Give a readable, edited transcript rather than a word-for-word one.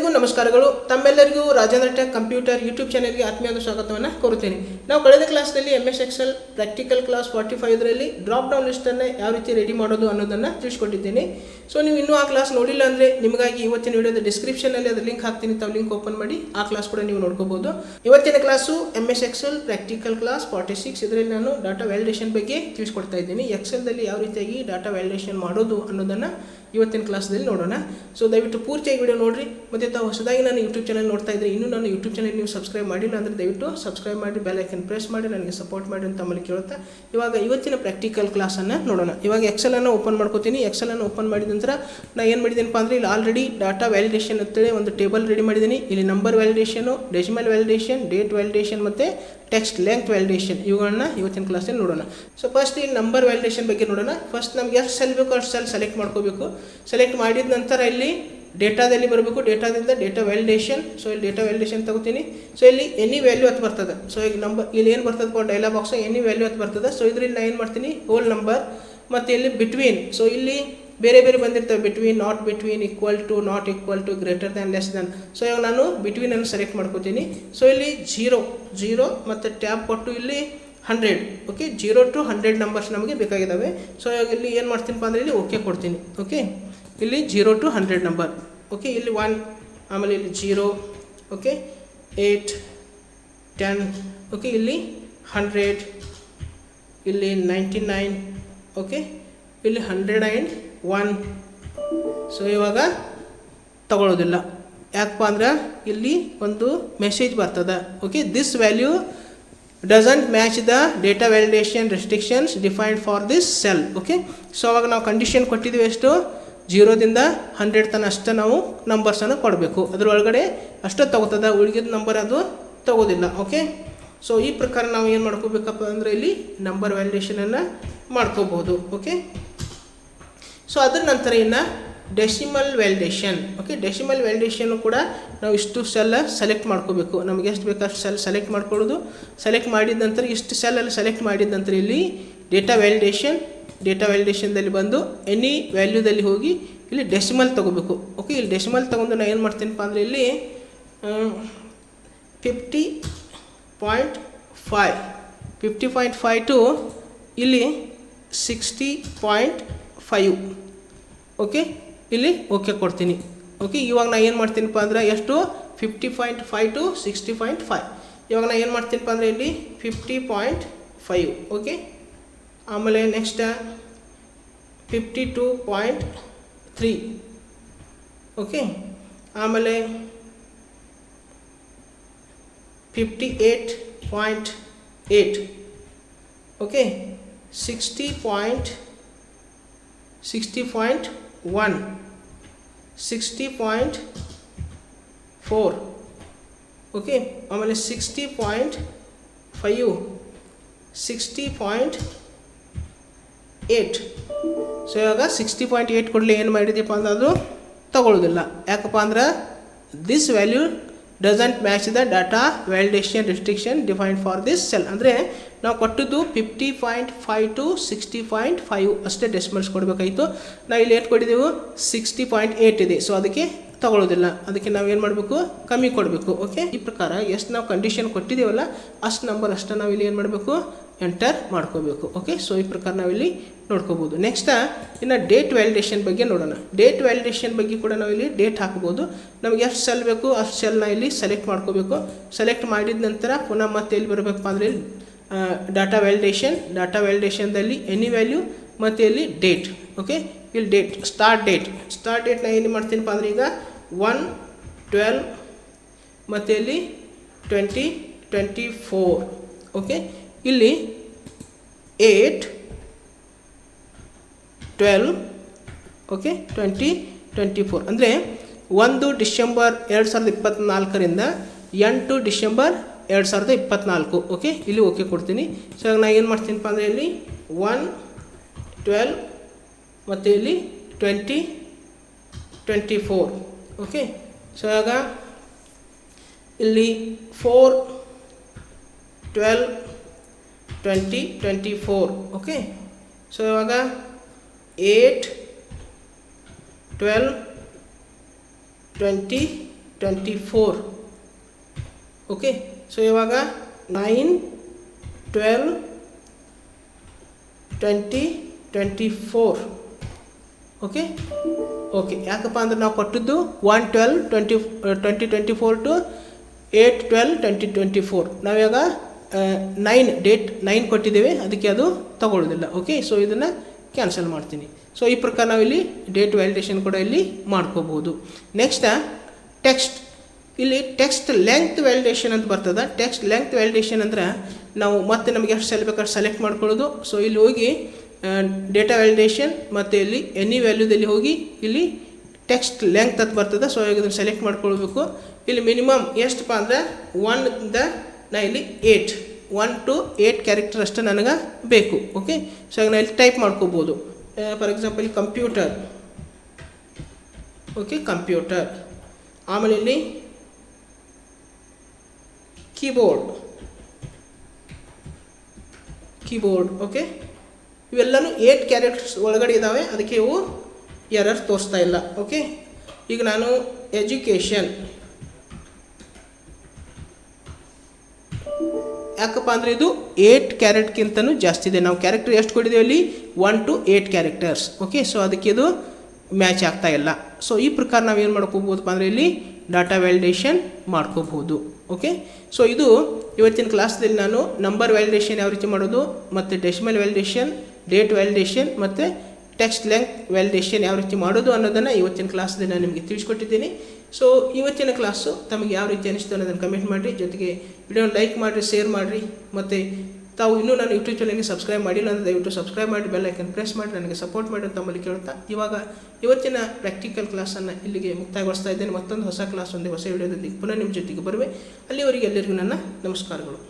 ಎಲ್ಲರಿಗೂ ನಮಸ್ಕಾರಗಳು. ತಮ್ಮೆಲ್ಲರಿಗೂ ರಾಜೇಂದ್ರ ಟೆಕ್ ಕಂಪ್ಯೂಟರ್ ಯೂಟ್ಯೂಬ್ ಚಾನೆಲ್ಗೆ ಆತ್ಮೀಯವಾದ ಸ್ವಾಗತವನ್ನು ಕೋರುತ್ತೇನೆ. ನಾವು ಕಳೆದ ಕ್ಲಾಸ್ನಲ್ಲಿ MS Excel ಪ್ರಾಕ್ಟಿಕಲ್ ಕ್ಲಾಸ್ 45ರಲ್ಲಿ ಡ್ರಾಪ್ ಡೌನ್ ಲಿಸ್ಟನ್ನು ಯಾವ ರೀತಿ ರೆಡಿ ಮಾಡೋದು ಅನ್ನೋದನ್ನು ತಿಳಿಸ್ಕೊಟ್ಟಿದ್ದೀನಿ. ಸೊ ನೀವು ಇನ್ನೂ ಆ ಕ್ಲಾಸ್ ನೋಡಿಲ್ಲ ಅಂದರೆ ನಿಮಗಾಗಿ ಇವತ್ತಿನ ವಿಡಿಯೋದ ಡಿಸ್ಕ್ರಿಪ್ಷನಲ್ಲಿ ಅದರ ಲಿಂಕ್ ಹಾಕ್ತೀನಿ, ತಾವು ಲಿಂಕ್ ಓಪನ್ ಮಾಡಿ ಆ ಕ್ಲಾಸ್ ಕೂಡ ನೀವು ನೋಡ್ಕೋಬಹುದು. ಇವತ್ತಿನ class MS Excel practical class 46. ಇದರಲ್ಲಿ ನಾನು ಡಾಟಾ ವ್ಯಾಲಿಡೇಷನ್ ಬಗ್ಗೆ ತಿಳಿಸ್ಕೊಡ್ತಾ ಇದ್ದೀನಿ. ಎಕ್ಸೆಲ್ದಲ್ಲಿ ಯಾವ ರೀತಿಯಾಗಿ ಡಾಟಾ ವ್ಯಾಲಿಡೇಷನ್ ಮಾಡೋದು ಅನ್ನೋದನ್ನು ಇವತ್ತಿನ ಕ್ಲಾಸ್ದಲ್ಲಿ ನೋಡೋಣ. ಸೊ ದಯವಿಟ್ಟು ಪೂರ್ತಿಯಾಗಿ ವಿಡಿಯೋ ನೋಡಿರಿ. ಮತ್ತು ತಾವು ಹೊಸದಾಗಿ ನಾನು ಯೂಟ್ಯೂಬ್ ಚಾನಲ್ ನೋಡ್ತಾ ಇದ್ದರೆ ಇನ್ನೂ ನಾನು ಯೂಟ್ಯೂಬ್ ಚಾನಲ್ ನೀವು ಸಬ್ಸ್ಕ್ರೈಬ್ ಮಾಡಿಲ್ಲ ಅಂದರೆ ದಯವಿಟ್ಟು ಸಬ್ಸ್ಕ್ರೈಬ್ ಮಾಡಿ, ಬೆಲ್ ಐಕನ್ ಪ್ರೆಸ್ ಮಾಡಿ ನನಗೆ ಸಪೋರ್ಟ್ ಮಾಡಿ ಅಂತ ತಮ್ಮಲ್ಲಿ ಕೇಳುತ್ತಾ ಇವಾಗ ಇವತ್ತಿನ ಪ್ರಾಕ್ಟಿಕಲ್ ಕ್ಲಾಸನ್ನು ನೋಡೋಣ. ಇವಾಗ ಎಕ್ಸೆಲನ್ನು ಓಪನ್ ಮಾಡ್ಕೋತೀನಿ. ಎಕ್ಸೆಲನ್ನು ಓಪನ್ ಮಾಡಿದ ನಂತರ ನಾನು ಏನು ಮಾಡಿದ್ದೀನಪ್ಪ ಅಂದರೆ ಇಲ್ಲಿ ಆಲ್ರೆಡಿ ಡಾಟಾ ವ್ಯಾಲಿಡೇಷನ್ ಅಂತೇಳಿ ಒಂದು ಟೇಬಲ್ ರೆಡಿ ಮಾಡಿದ್ದೀನಿ. ಇಲ್ಲಿ number validation, decimal validation, date validation ಮತ್ತು ಟೆಕ್ಸ್ಟ್ ಲೆಂತ್ ವ್ಯಾಲಿಡೇಷನ್ ಇವುಗಳನ್ನ ಇವತ್ತಿನ ಕ್ಲಾಸಲ್ಲಿ ನೋಡೋಣ. ಸೊ ಫಸ್ಟ್ ಇಲ್ಲಿ ನಂಬರ್ ವ್ಯಾಲಿಡೇಷನ್ ಬಗ್ಗೆ ನೋಡೋಣ. ಫಸ್ಟ್ ನಮ್ಗೆ ಎಷ್ಟು ಸೆಲ್ ಬೇಕು ಅಷ್ಟು ಸೆಲ್ ಸೆಲೆಕ್ಟ್ ಮಾಡ್ಕೋಬೇಕು. ಸೆಲೆಕ್ಟ್ ಮಾಡಿದ ನಂತರ ಇಲ್ಲಿ ಡೇಟಾದಲ್ಲಿ ಬರಬೇಕು. ಡೇಟಾದಿಂದ ಡೇಟಾ ವ್ಯಾಲಿಡೇಷನ್. ಸೊ ಇಲ್ಲಿ ಡೇಟಾ ವ್ಯಾಲಿಡೇಷನ್ ತಗೋತೀನಿ. ಸೊ ಇಲ್ಲಿ ಎನಿ ವ್ಯಾಲ್ಯೂ ಅಂತ ಬರ್ತದೆ. ಸೊ ಈಗ ನಂಬರ್ ಇಲ್ಲಿ ಏನು ಬರ್ತದೆ ಡೈಲಾಗ್ ಬಾಕ್ಸ್ ಎನಿ ವ್ಯಾಲ್ಯೂ ಅಂತ ಬರ್ತದೆ. ಸೊ ಇದರಲ್ಲಿ ನಾನು ಏನು ಮಾಡ್ತೀನಿ, ಹೋಲ್ ನಂಬರ್ ಮತ್ತು ಇಲ್ಲಿ ಬಿಟ್ವೀನ್. ಸೊ ಇಲ್ಲಿ ಬೇರೆ ಬೇರೆ ಬಂದಿರ್ತವೆ, between, not between, equal to, not equal to, greater than, less than. So ಇವಾಗ ನಾನು ಬಿಟ್ವೀನನ್ನು ಸೆಲೆಕ್ಟ್ ಮಾಡ್ಕೋತೀನಿ. ಸೊ ಇಲ್ಲಿ ಜೀರೋ ಮತ್ತು ಟ್ಯಾಬ್ ಕೊಟ್ಟು ಇಲ್ಲಿ 100. ಓಕೆ, 0 to 100 ನಂಬರ್ಸ್ ನಮಗೆ ಬೇಕಾಗಿದ್ದಾವೆ. ಸೊ ಇವಾಗ ಇಲ್ಲಿ ಏನು ಮಾಡ್ತೀನಪ್ಪ ಅಂದರೆ ಇಲ್ಲಿ ಓಕೆ ಕೊಡ್ತೀನಿ. ಓಕೆ, ಇಲ್ಲಿ 0 to 100 ನಂಬರ್. ಓಕೆ, ಇಲ್ಲಿ 1, ಆಮೇಲೆ ಇಲ್ಲಿ 0, ಓಕೆ, 8, 10, ಓಕೆ, ಇಲ್ಲಿ 100, ಇಲ್ಲಿ 99, ಓಕೆ, ಇಲ್ಲಿ 101. ಸೊ ಇವಾಗ ತಗೊಳ್ಳೋದಿಲ್ಲ. ಯಾಕಪ್ಪ ಅಂದ್ರೆ ಇಲ್ಲಿ ಒಂದು ಮೆಸೇಜ್ ಬರ್ತದೆ. Okay, this value doesn't match the data validation restrictions defined for this cell. Okay, so ಅವಾಗ ನಾವು ಕಂಡೀಷನ್ ಕೊಟ್ಟಿದ್ದೀವಿ ಎಷ್ಟು, 0ದಿಂದ 100 ತನಕ ಅಷ್ಟು ನಾವು ನಂಬರ್ಸನ್ನು ಕೊಡಬೇಕು. ಅದರೊಳಗಡೆ ಅಷ್ಟು ತಗೋತದ, ಉಳಿದ ನಂಬರ್ ಅದು ತಗೋದಿಲ್ಲ. ಓಕೆ, ಸೊ ಈ ಪ್ರಕಾರ ನಾವು ಏನು ಮಾಡ್ಕೋಬೇಕಪ್ಪ ಅಂದರೆ ಇಲ್ಲಿ ನಂಬರ್ ವ್ಯಾಲಿಡೇಷನನ್ನು ಮಾಡ್ಕೋಬೋದು. ಓಕೆ, ಸೊ ಅದರ ನಂತರ ಇನ್ನು ಡೆಸಿಮಲ್ ವ್ಯಾಲಿಡೇಷನ್. ಓಕೆ, ಡೆಸಿಮಲ್ ವ್ಯಾಲಿಡೇಷನ್ನು ಕೂಡ ನಾವು ಇಷ್ಟು ಸೆಲ್ ಸೆಲೆಕ್ಟ್ ಮಾಡ್ಕೋಬೇಕು. ನಮಗೆ ಎಷ್ಟು ಬೇಕು ಅಷ್ಟು ಸೆಲ್ ಸೆಲೆಕ್ಟ್ ಮಾಡ್ಕೊಳ್ಳೋದು. ಸೆಲೆಕ್ಟ್ ಮಾಡಿದ ನಂತರ ಇಷ್ಟು ಸೆಲ್ಲಲ್ಲಿ ಸೆಲೆಕ್ಟ್ ಮಾಡಿದ ನಂತರ ಇಲ್ಲಿ ಡೇಟಾ ವ್ಯಾಲಿಡೇಷನ್ದಲ್ಲಿ ಬಂದು ಎನಿ ವ್ಯಾಲ್ಯೂದಲ್ಲಿ ಹೋಗಿ ಇಲ್ಲಿ ಡೆಸಿಮಲ್ ತೊಗೋಬೇಕು. ಓಕೆ, ಇಲ್ಲಿ ಡೆಸಿಮಲ್ ತೊಗೊಂಡು ನಾನು ಏನು ಮಾಡ್ತೀನಪ್ಪ ಅಂದರೆ ಇಲ್ಲಿ 50.5 ಟು ಇಲ್ಲಿ 60.5. ಓಕೆ, ಇಲ್ಲಿ ಓಕೆ ಕೊಡ್ತೀನಿ. ಓಕೆ, ಇವಾಗ ನಾನು ಏನು ಮಾಡ್ತೀನಪ್ಪ ಅಂದರೆ ಎಷ್ಟು 50.5 to 60.5. ಇವಾಗ ನಾನು ಏನು ಮಾಡ್ತೀನಪ್ಪ ಅಂದರೆ ಇಲ್ಲಿ 50.5. ಓಕೆ, ಆಮೇಲೆ ನೆಕ್ಸ್ಟ್ 52.3. ಓಕೆ, ಆಮೇಲೆ 58.8. ಓಕೆ, 60.1, 60.4. ಓಕೆ, ಆಮೇಲೆ 60.5, 60.8. ಸೊ ಇವಾಗ 60.8 ಕೊಡಲಿ ಏನು ಮಾಡಿದೀಪ್ಪ ಅಂದ್ರೆ ಅದು ತಗೊಳ್ಳೋದಿಲ್ಲ. ಯಾಕಪ್ಪ ಅಂದ್ರೆ this value doesn't match the data validation restriction defined for this cell. ಅಂದರೆ ನಾವು ಕೊಟ್ಟಿದ್ದು 50.5 to 60.5 ಅಷ್ಟೇ ಡೆಸಿಮಲ್ಸ್ ಕೊಡಬೇಕಾಯಿತು. ನಾವು ಇಲ್ಲಿ ಏನು ಕೊಟ್ಟಿದ್ದೆವು 60.8 ಇದೆ. ಸೊ ಅದಕ್ಕೆ ತಗೊಳ್ಳೋದಿಲ್ಲ. ಅದಕ್ಕೆ ನಾವು ಏನು ಮಾಡಬೇಕು, ಕಮ್ಮಿ ಕೊಡಬೇಕು. ಓಕೆ, ಈ ಪ್ರಕಾರ ಎಷ್ಟು ನಾವು ಕಂಡೀಷನ್ ಕೊಟ್ಟಿದ್ದೀವಲ್ಲ ಅಷ್ಟು ನಂಬರ್ ಅಷ್ಟು ನಾವು ಇಲ್ಲಿ ಏನು ಮಾಡಬೇಕು, ಎಂಟರ್ ಮಾಡ್ಕೋಬೇಕು. ಓಕೆ, ಸೊ ಈ ಪ್ರಕಾರ ನಾವಿಲ್ಲಿ ನೋಡ್ಕೋಬೋದು. ನೆಕ್ಸ್ಟ್ ಇನ್ನು ಡೇಟ್ ವ್ಯಾಲಿಡೇಷನ್ ಬಗ್ಗೆ ನೋಡೋಣ. ಡೇಟ್ ವ್ಯಾಲಿಡೇಷನ್ ಬಗ್ಗೆ ಕೂಡ ನಾವಿಲ್ಲಿ ಡೇಟ್ ಹಾಕ್ಬೋದು. ನಮಗೆ ಎಷ್ಟು ಸೆಲ್ ಬೇಕು ಅಷ್ಟು ಸೆಲ್ನ ಇಲ್ಲಿ ಸೆಲೆಕ್ಟ್ ಮಾಡ್ಕೋಬೇಕು. ಸೆಲೆಕ್ಟ್ ಮಾಡಿದ ನಂತರ ಪುನಃ ಮತ್ತೆ ಎಲ್ಲಿ ಬರಬೇಕಪ್ಪ ಅಂದರೆ ಇಲ್ಲಿ ಡಾಟಾ ವ್ಯಾಲಿಡೇಷನ್ದಲ್ಲಿ ಎನಿ ವ್ಯಾಲ್ಯೂ ಮತ್ತು ಇಲ್ಲಿ ಡೇಟ್. ಓಕೆ, ಇಲ್ಲಿ ಡೇಟ್ ಸ್ಟಾರ್ಟ್ ಡೇಟ್ ನಾನು ಏನು ಮಾಡ್ತೀನಪ್ಪ ಅಂದರೆ ಈಗ 1/12 ಮತ್ತು ಇಲ್ಲಿ 2024. ಓಕೆ, ಇಲ್ಲಿ 8/12 ಓಕೆ 2024 ಅಂದರೆ 1 ಡಿಸೆಂಬರ್ 2024ರಿಂದ 8 ಡಿಸೆಂಬರ್ 2024. ಓಕೆ, ಇಲ್ಲಿ ಓಕೆ ಕೊಡ್ತೀನಿ. ಸೊ ನಾನು ಏನು ಮಾಡ್ತೀನಪ್ಪ ಅಂದರೆ ಇಲ್ಲಿ 1/12 ಮತ್ತು ಇಲ್ಲಿ 2024. ಓಕೆ, ಸೊ ಆಗ ಇಲ್ಲಿ 4/12/2024. ಓಕೆ, ಸೊ ಇವಾಗ 8/12/20 24. ಓಕೆ, ಸೊ ಇವಾಗ 9, 12, 20, 24. ಓಕೆ ಓಕೆ, ಯಾಕಪ್ಪ ಅಂದ್ರೆ ನಾವು ಕೊಟ್ಟಿದ್ದು 1, 12, 2024 ಟು 8, 12, 2024. ನಾವಿವಾಗ 9 ಡೇಟ್ 9 ಕೊಟ್ಟಿದ್ದೇವೆ, ಅದಕ್ಕೆ ಅದು ತಗೊಳ್ಳೋದಿಲ್ಲ. ಓಕೆ, ಸೊ ಇದನ್ನು ಕ್ಯಾನ್ಸಲ್ ಮಾಡ್ತೀನಿ. ಸೊ ಈ ಪ್ರಕಾರ ನಾವಿಲ್ಲಿ ಡೇಟ್ ವ್ಯಾಲಿಡೇಷನ್ ಕೂಡ ಇಲ್ಲಿ ಮಾಡ್ಕೋಬೋದು. Next text. ಇಲ್ಲಿ ಟೆಕ್ಸ್ಟ್ ಲೆಂತ್ ವ್ಯಾಲಿಡೇಷನ್ ಅಂತ ಬರ್ತದೆ. ಟೆಕ್ಸ್ಟ್ ಲೆಂತ್ ವ್ಯಾಲಿಡೇಷನ್ ಅಂದ್ರೆ ನಾವು ಮತ್ತೆ ನಮಗೆ ಎಷ್ಟು ಸೆಲ್ ಬೇಕಾದ್ರೆ ಸೆಲೆಕ್ಟ್ ಮಾಡ್ಕೊಳ್ಳೋದು. ಸೊ ಇಲ್ಲಿ ಹೋಗಿ ಡೇಟಾ ವ್ಯಾಲಿಡೇಷನ್ ಮತ್ತು ಇಲ್ಲಿ ಎನಿ ವ್ಯಾಲ್ಯೂದಲ್ಲಿ ಹೋಗಿ ಇಲ್ಲಿ ಟೆಕ್ಸ್ಟ್ ಲೆಂತ್ ಅಂತ ಬರ್ತದೆ. ಸೊ ಇದನ್ನು ಸೆಲೆಕ್ಟ್ ಮಾಡ್ಕೊಳ್ಬೇಕು. ಇಲ್ಲಿ ಮಿನಿಮಮ್ ಎಷ್ಟಪ್ಪ ಅಂದರೆ 1 ನಾ ಇಲ್ಲಿ 1 to 8 ಕ್ಯಾರೆಕ್ಟರ್ ಅಷ್ಟು ನನಗೆ ಬೇಕು. ಓಕೆ, ಸೊ ಈಗ ನಾನು ಇಲ್ಲಿ ಟೈಪ್ ಮಾಡ್ಕೋಬೋದು. For example computer. Okay, computer. ಆಮೇಲೆ ಇಲ್ಲಿ ಕೀಬೋರ್ಡ್. ಓಕೆ, ಇವೆಲ್ಲನೂ 8 ಕ್ಯಾರೆಕ್ಟರ್ಸ್ ಒಳಗಡೆ ಇದ್ದಾವೆ, ಅದಕ್ಕೆ ಇವು ಎರರ್ ತೋರಿಸ್ತಾ ಇಲ್ಲ. ಓಕೆ, ಈಗ ನಾನು ಎಜುಕೇಷನ್. ಯಾಕಪ್ಪ ಅಂದರೆ ಇದು 8 ಕ್ಯಾರೆಕ್ಟರ್ಗಿಂತನೂ ಜಾಸ್ತಿ ಇದೆ. ನಾವು ಕ್ಯಾರೆಕ್ಟರ್ ಎಷ್ಟು ಕೊಟ್ಟಿದ್ದೇವೆ ಅಲ್ಲಿ 1 to 8 ಕ್ಯಾರೆಕ್ಟರ್ಸ್. ಓಕೆ, ಸೊ ಅದಕ್ಕೆ ಇದು ಮ್ಯಾಚ್ ಆಗ್ತಾ ಇಲ್ಲ. ಸೊ ಈ ಪ್ರಕಾರ ನಾವು ಏನು ಮಾಡ್ಕೋಬೋದಪ್ಪ ಅಂದರೆ ಇಲ್ಲಿ ಡಾಟಾ ವ್ಯಾಲಿಡೇಷನ್ ಮಾಡ್ಕೋಬಹುದು. ಓಕೆ, ಸೊ ಇದು ಇವತ್ತಿನ ಕ್ಲಾಸ್ದಲ್ಲಿ ನಾನು ನಂಬರ್ ವ್ಯಾಲಿಡೇಷನ್ ಯಾವ ರೀತಿ ಮಾಡೋದು, ಮತ್ತು ಡೆಸಿಮಲ್ ವ್ಯಾಲಿಡೇಷನ್, ಡೇಟ್ ವ್ಯಾಲಿಡೇಷನ್ ಮತ್ತು ಟೆಕ್ಸ್ಟ್ ಲೆಂತ್ ವ್ಯಾಲಿಡೇಷನ್ ಯಾವ ರೀತಿ ಮಾಡೋದು ಅನ್ನೋದನ್ನು ಇವತ್ತಿನ ಕ್ಲಾಸ್ದಲ್ಲಿ ನಾನು ನಿಮಗೆ ತಿಳಿಸ್ಕೊಟ್ಟಿದ್ದೀನಿ. ಸೊ ಇವತ್ತಿನ ಕ್ಲಾಸು ತಮಗೆ ಯಾವ ರೀತಿ ಅನಿಸ್ತು ಅನ್ನೋದನ್ನು ಕಮೆಂಟ್ ಮಾಡಿರಿ. ಜೊತೆಗೆ ವಿಡಿಯೋನ ಲೈಕ್ ಮಾಡಿರಿ, ಶೇರ್ ಮಾಡಿರಿ. ಮತ್ತು ತಾವು ಇನ್ನೂ ನಾನು ಯೂಟ್ಯೂಬ್ ಚಾನಲ್ಗೆ ಸಬ್ಸ್ಕ್ರೈಬ್ ಮಾಡಿಲ್ಲ ಅಂದರೆ ದಯವಿಟ್ಟು ಸಬ್ಸ್ಕ್ರೈಬ್ ಮಾಡಿ, ಬೆಲ್ ಐಕನ್ ಪ್ರೆಸ್ ಮಾಡಿ ನನಗೆ ಸಪೋರ್ಟ್ ಮಾಡಿ ಅಂತ ತಮ್ಮಲ್ಲಿ ಕೇಳ್ತಾ ಇವಾಗ ಇವತ್ತಿನ ಪ್ರಾಕ್ಟಿಕಲ್ ಕ್ಲಾಸನ್ನು ಇಲ್ಲಿಗೆ ಮುಕ್ತಾಯಗೊಳಿಸ್ತಾ ಇದ್ದೇನೆ. ಮತ್ತೊಂದು ಹೊಸ ಕ್ಲಾಸ್ ಹೊಸ ವಿಡಿಯೋದಲ್ಲಿ ಪುನಃ ನಿಮ್ಮ ಜೊತೆಗೆ ಬರುವೆ. ಅಲ್ಲಿವರೆಗೆ ಎಲ್ಲರಿಗೂ ನನ್ನ ನಮಸ್ಕಾರಗಳು.